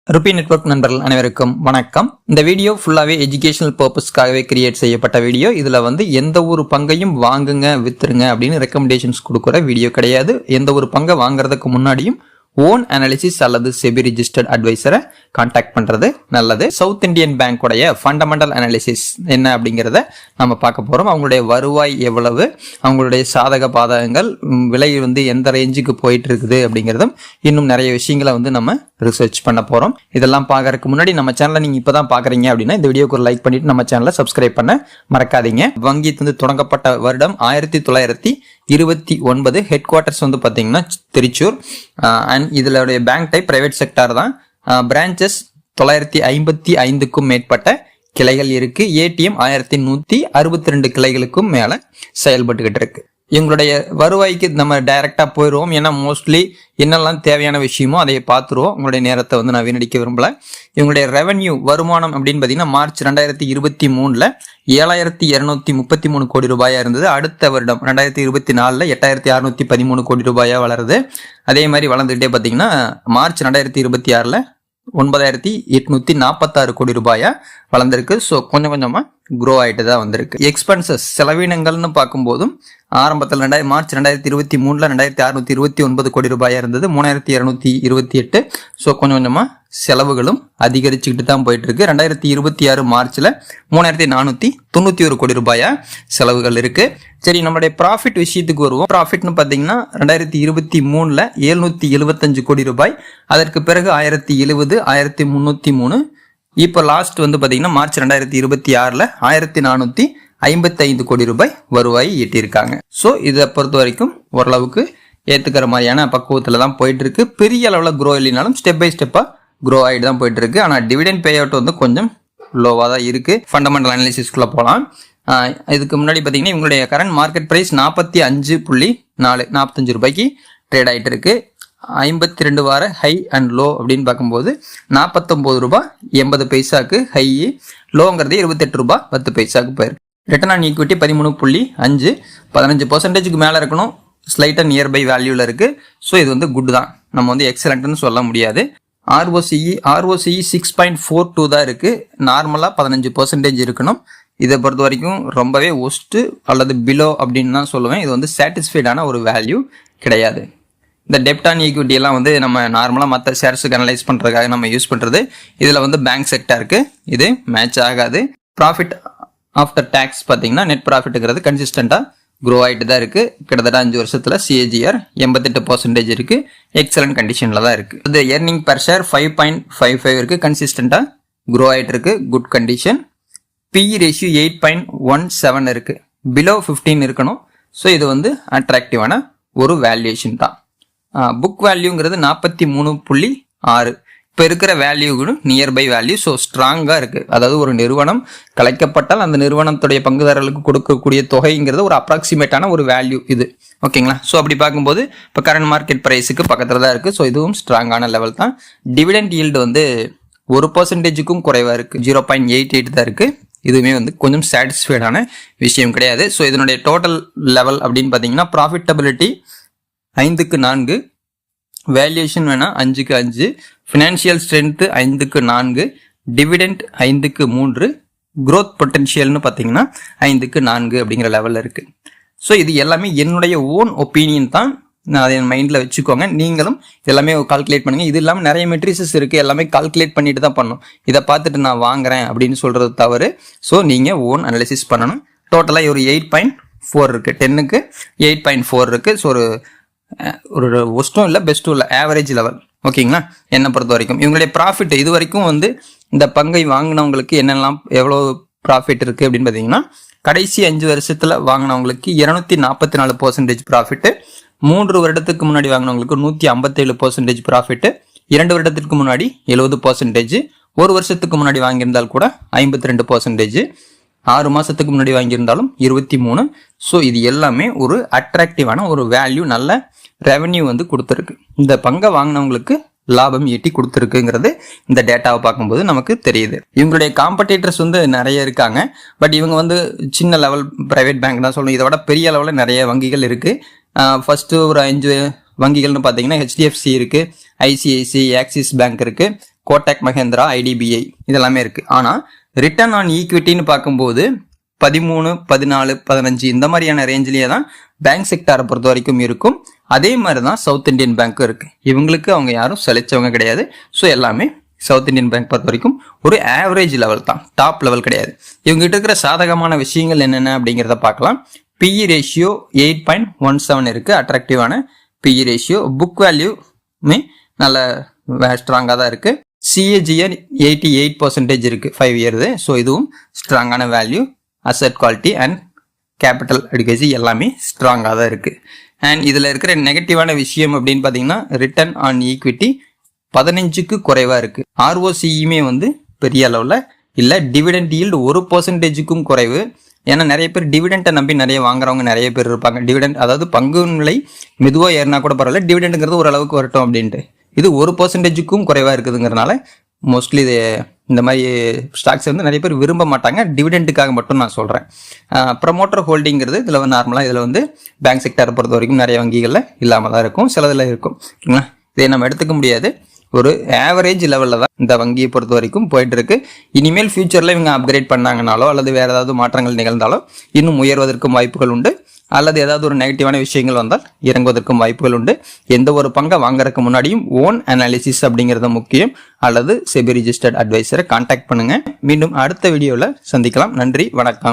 Rupee network நண்பர்கள் அனைவருக்கும் வணக்கம். இந்த வீடியோ ஃபுல்லாவே எஜுகேஷனல் பர்பஸ்க்காகவே கிரியேட் செய்யப்பட்ட வீடியோ. இதுல எந்த ஒரு பங்கையும் வாங்குங்க வித்துருங்க அப்படின்னு ரெக்கமெண்டேஷன்ஸ் கொடுக்குற வீடியோ கிடையாது. எந்த ஒரு பங்கை வாங்குறதுக்கு முன்னாடியும் ஓன் அனாலிசிஸ் அல்லது செபி ரிஜிஸ்டர்ட் அட்வைசரை கான்டாக்ட் பண்றது நல்லது. சவுத் இந்தியன் பேங்க் உடைய ஃபண்டமெண்டல் அனாலிசிஸ் என்ன அப்படிங்கிறத நம்ம பார்க்க போறோம். அவங்களுடைய வருவாய் எவ்வளவு, அவங்களுடைய சாதக பாதகங்கள், விலை எந்த ரேஞ்சுக்கு போயிட்டு இருக்குது அப்படிங்கிறதும் இன்னும் நிறைய விஷயங்களை நம்ம ரிசர்ச் பண்ண போறோம். இதெல்லாம் பார்க்கறதுக்கு முன்னாடி நம்ம சேனலை நீங்க இப்பதான் பாக்குறீங்க அப்படின்னா இந்த வீடியோக்கு ஒரு லைக் பண்ணிட்டு நம்ம சேனலை சப்ஸ்கிரைப் பண்ண மறக்காதீங்க. வங்கி தொடங்கப்பட்ட வருடம் 1929. ஹெட் குவார்டர்ஸ் பாத்தீங்கன்னா திருச்சூர். அண்ட் இதனுடைய பேங்க் டைப் பிரைவேட் செக்டார் தான். பிரான்ச்சஸ் 955க்கும் மேற்பட்ட கிளைகள் இருக்கு. ஏடிஎம் 1162 கிளைகளுக்கும் மேல செயல்பட்டுக்கிட்டு இருக்கு. இவங்களுடைய வருவாய்க்கு நம்ம டைரக்டா போயிடுவோம். ஏன்னா மோஸ்ட்லி என்னெல்லாம் தேவையான விஷயமோ அதை பார்த்துருவோம். உங்களுடைய நேரத்தை நான் வீணடிக்க விரும்பல. இவங்களுடைய ரெவன்யூ வருமானம் அப்படின்னு பார்த்தீங்கன்னா மார்ச் 2023 7,233 கோடி ரூபாயா இருந்தது. அடுத்த வருடம் 2024 8,613 கோடி ரூபாயா வளருது. அதே மாதிரி வளர்ந்துகிட்டே பார்த்தீங்கன்னா மார்ச் 2026 9,846 கோடி ரூபாயா வளர்ந்துருக்கு. ஸோ கொஞ்சம் கொஞ்சமா க்ரோ ஆகிட்டு தான் வந்திருக்கு. எக்ஸ்பென்சஸ் செலவினங்கள்னு பார்க்கும்போதும் ஆரம்பத்தில் மார்ச் 2023 2,629 கோடி ரூபாயா இருந்தது. 3,228. ஸோ கொஞ்சம் கொஞ்சமா செலவுகளும் அதிகரிச்சுக்கிட்டு தான் போயிட்டு இருக்கு. 2026 மார்ச்ல 3,491 கோடி ரூபாயா செலவுகள் இருக்கு. சரி, நம்மளுடைய ப்ராஃபிட் விஷயத்துக்கு வருவோம். ப்ராஃபிட்னு பார்த்தீங்கன்னா 2023 775 கோடி ரூபாய். அதற்கு பிறகு 1070, 1303. இப்போ லாஸ்ட் பார்த்தீங்கன்னா மார்ச் 2026 1,455 கோடி ரூபாய் வருவாய் ஈட்டியிருக்காங்க. ஸோ இதை பொறுத்த வரைக்கும் ஓரளவுக்கு ஏத்துக்கிற மாதிரியான பக்குவத்துல தான் போயிட்டு இருக்கு. பெரிய அளவில் க்ரோ இல்லைனாலும் ஸ்டெப் பை ஸ்டெப்பா க்ரோ ஆகிட்டு தான் போயிட்டு இருக்கு. ஆனால் டிவிடெண்ட் பே அவுட் கொஞ்சம் லோவாக தான் இருக்கு. ஃபண்டமெண்டல் அனாலிசிஸ்குள்ள போகலாம். இதுக்கு முன்னாடி பார்த்தீங்கன்னா இவங்களுடைய கரண்ட் மார்க்கெட் பிரைஸ் 45.4 ரூபாய்க்கு ட்ரேட் ஆகிட்டு இருக்கு. 52 வார ஹை அண்ட் லோ அப்படின்னு பார்க்கும்போது 49 ரூபாய் 80 பைசாக்கு ஹை, லோங்கிறது 28 ரூபாய் 10 பைசாக்கு போயிருக்கு. ரிட்டர்ன் ஆன் ஈக்விட்டி 13.5, 15% மேலே இருக்கணும். ஸ்லைட்டாக நியர்பை வேல்யூவில் இருக்கு. ஸோ இது குட் தான், நம்ம எக்ஸலண்ட்னு சொல்ல முடியாது. ROCE 6.42 தான் இருக்கு. நார்மலாக 15% இருக்கணும். இதை பொறுத்த வரைக்கும் ரொம்பவே ஒஸ்ட் அல்லது பிலோ அப்படின்னு தான் சொல்லுவேன். இது சாட்டிஸ்ஃபைடான ஒரு வேல்யூ கிடையாது. இந்த டெப்ட் ஆன் ஈக்விட்டி எல்லாம் நம்ம நார்மலாக மற்ற ஷேர்ஸுக்கு அனலைஸ் பண்ணுறதுக்காக நம்ம யூஸ் பண்ணுறது. இதில் பேங்க் செக்டாருக்கு இது மேட்ச் ஆகாது. ப்ராஃபிட் ஆஃப்டர் டேக்ஸ் பார்த்தீங்கன்னா நெட் ப்ராஃபிட்டுங்கிறது கன்சிஸ்டண்டாக க்ரோ ஆகிட்டு தான் இருக்குது. கிட்டத்தட்ட 5 வருஷத்தில் CAGR 88% இருக்குது. எக்ஸலண்ட் கண்டிஷனில் தான் இருக்குது. இது எர்னிங் பர் ஷேர் 5.55 இருக்குது. கன்சிஸ்டண்டாக க்ரோ ஆகிட்டு இருக்கு. Good condition. PE ரேஷியோ 8.17 இருக்குது. பிலோ 15 இருக்கணும். ஸோ இது அட்ராக்டிவான ஒரு வேல்யூஷன் தான். புக் வேல்யூங்கிறது 43.6. இப்போ இருக்கிற வேல்யூக்கு நியர்பை வேல்யூ. ஸோ ஸ்ட்ராங்காக இருக்குது. அதாவது ஒரு நிறுவனம் கலைக்கப்பட்டால் அந்த நிறுவனத்துடைய பங்குதாரர்களுக்கு கொடுக்கக்கூடிய தொகைங்கிறது ஒரு அப்ராக்சிமேட்டான ஒரு வேல்யூ இது. ஓகேங்களா? ஸோ அப்படி பார்க்கும்போது இப்போ கரண்ட் மார்க்கெட் ப்ரைஸுக்கு பக்கத்தில் தான் இருக்குது. ஸோ இதுவும் ஸ்ட்ராங்கான லெவல் தான். டிவிடெண்ட் ஈல்டு 1%க்கும் குறைவாக இருக்குது. 0.88 தான் இருக்குது. இதுவுமே கொஞ்சம் சாட்டிஸ்ஃபைடான விஷயம் கிடையாது. ஸோ இதனுடைய டோட்டல் லெவல் அப்படின்னு பார்த்தீங்கன்னா ப்ராஃபிட்டபிலிட்டி 5க்கு 4, வேல்யூஷன் வேணா 5க்கு 5, ஃபினான்ஷியல் ஸ்ட்ரென்த் 5க்கு 4, டிவிடெண்ட் 5க்கு 3, க்ரோத் பொட்டன்ஷியல்னு பார்த்தீங்கன்னா 5க்கு 4 அப்படிங்கிற லெவலில் இருக்குது. ஸோ இது எல்லாமே என்னுடைய ஓன் ஒப்பீனியன் தான். நான் அதை என் மைண்டில் வச்சுக்கோங்க. நீங்களும் எல்லாமே கால்குலேட் பண்ணுங்கள். இது இல்லாமல் நிறைய மெட்ரிசஸ் இருக்குது. எல்லாமே கால்குலேட் பண்ணிட்டு தான் பண்ணணும். இதை பார்த்துட்டு நான் வாங்குறேன் அப்படின்னு சொல்கிறது தவறு. ஸோ நீங்கள் ஓன் அனாலிசிஸ் பண்ணணும். டோட்டலாக ஒரு 8.4 இருக்குது. 10க்கு 8.4 இருக்குது. ஸோ ஒரு ஒஸ்ட்டும் இல்லை பெஸ்ட்டும் இல்லை, ஆவரேஜ் லெவல். ஓகேங்களா? என்னை பொறுத்த வரைக்கும் இவங்களுடைய ப்ராஃபிட் இது வரைக்கும் இந்த பங்கை வாங்கினவங்களுக்கு என்னெல்லாம் எவ்வளோ ப்ராஃபிட் இருக்குது அப்படின்னு பார்த்தீங்கன்னா கடைசி 5 வருஷத்தில் வாங்கினவங்களுக்கு 244% ப்ராஃபிட்டு, 3 வருடத்துக்கு முன்னாடி வாங்கினவங்களுக்கு 157% ப்ராஃபிட்டு, 2 வருடத்திற்கு முன்னாடி 70%, 1 வருஷத்துக்கு முன்னாடி வாங்கியிருந்தால் கூட 52%, 6 மாசத்துக்கு முன்னாடி வாங்கியிருந்தாலும் 23. ஸோ இது எல்லாமே ஒரு அட்ராக்டிவான ஒரு வேல்யூ, நல்ல ரெவன்யூ கொடுத்துருக்கு. இந்த பங்கை வாங்கினவங்களுக்கு லாபம் ஈட்டி கொடுத்துருக்குங்கிறது இந்த டேட்டாவை பார்க்கும்போது நமக்கு தெரியுது. இவங்களுடைய காம்படிட்டர்ஸ் நிறைய இருக்காங்க. பட் இவங்க சின்ன லெவல் பிரைவேட் பேங்க் தான் சொல்லணும். இதை விட பெரிய லெவலில் நிறைய வங்கிகள் இருக்கு. ஃபர்ஸ்ட் ஒரு 5 வங்கிகள்னு பார்த்தீங்கன்னா HDFC இருக்கு, ICICI, ஆக்சிஸ் பேங்க் இருக்கு, கோட்டக் மஹேந்திரா, ஐடிபிஐ இதெல்லாமே இருக்குது. ஆனால் ரிட்டர்ன் ஆன் ஈக்விட்டின்னு பார்க்கும்போது 13, 14, 15 இந்த மாதிரியான ரேஞ்சிலேயே தான் பேங்க் செக்டாரை பொறுத்த வரைக்கும் இருக்கும். அதே மாதிரி தான் சவுத் இந்தியன் பேங்க்கும் இருக்குது. இவங்களுக்கு அவங்க யாரும் செழிச்சவங்க கிடையாது. ஸோ எல்லாமே சவுத் இந்தியன் பேங்க் பொறுத்த வரைக்கும் ஒரு ஆவரேஜ் லெவல் தான், டாப் லெவல் கிடையாது. இவங்ககிட்ட இருக்கிற சாதகமான விஷயங்கள் என்னென்ன அப்படிங்கிறத பார்க்கலாம். பிஇ ரேஷியோ 8.17 இருக்குது, அட்ராக்டிவான பிஇ ரேஷியோ. புக் வேல்யூமே நல்ல ஸ்ட்ராங்காக தான் இருக்குது. சிஏஜிஆர் 88% இருக்குது 5 இயர்ஸ். ஸோ இதுவும் ஸ்ட்ராங்கான value. Asset quality and capital அடிக்கேஜி எல்லாமே ஸ்ட்ராங்காக தான் இருக்குது. அண்ட் இதில் இருக்கிற நெகட்டிவான விஷயம் அப்படின்னு பார்த்தீங்கன்னா ரிட்டர்ன் ஆன் ஈக்விட்டி 15க்கு குறைவாக இருக்குது. ஆர்ஓசியுமே வந்து பெரிய அளவில் இல்லை. டிவிடெண்ட் ஈல்டு 1%க்கும் குறைவு. ஏன்னா நிறைய பேர் டிவிடெண்ட்டை நம்பி நிறைய வாங்குறவங்க நிறைய பேர் இருப்பாங்க. டிவிடெண்ட் அதாவது பங்கு நிலை மெதுவாக ஏறினா கூட பரவாயில்ல, டிவிடெண்டுங்கிறது ஓரளவுக்கு வரட்டும் அப்படின்ட்டு. இது 1%க்கும் குறைவாக இருக்குதுங்கிறதுனால மோஸ்ட்லி இது இந்த மாதிரி ஸ்டாக்ஸ் வந்து நிறைய பேர் விரும்ப மாட்டாங்க. டிவிடெண்ட்டுக்காக மட்டும் நான் சொல்கிறேன். ப்ரமோட்டர் ஹோல்டிங்கிறது இதில் வந்து நார்மலாக இதில் வந்து பேங்க் செக்டரை பொறுத்த வரைக்கும் நிறைய வங்கிகளில் இல்லாமல் தான் இருக்கும், சிலதில் இருக்கும். ஓகேங்களா, இதை நம்ம எடுத்துக்க முடியாது. ஒரு ஆவரேஜ் லெவலில் தான் இந்த வங்கியை பொறுத்த வரைக்கும் போயிட்டு இருக்கு. இனிமேல் ஃபியூச்சரில் இவங்க அப்கிரேட் பண்ணாங்கனாலோ அல்லது வேறு ஏதாவது மாற்றங்கள் நிகழ்ந்தாலோ இன்னும் உயர்வதற்கும் வாய்ப்புகள் உண்டு. அல்லது ஏதாவது ஒரு நெகட்டிவான விஷயங்கள் வந்தால் இறங்குவதற்கும் வாய்ப்புகள் உண்டு. எந்த ஒரு பங்கை வாங்குறதுக்கு முன்னாடியும் ஓன் அனாலிசிஸ் அப்படிங்கிறது முக்கியம். அல்லது செபி ரிஜிஸ்டர்ட் அட்வைசரை கான்டாக்ட் பண்ணுங்க. மீண்டும் அடுத்த வீடியோவில் சந்திக்கலாம். நன்றி, வணக்கம்.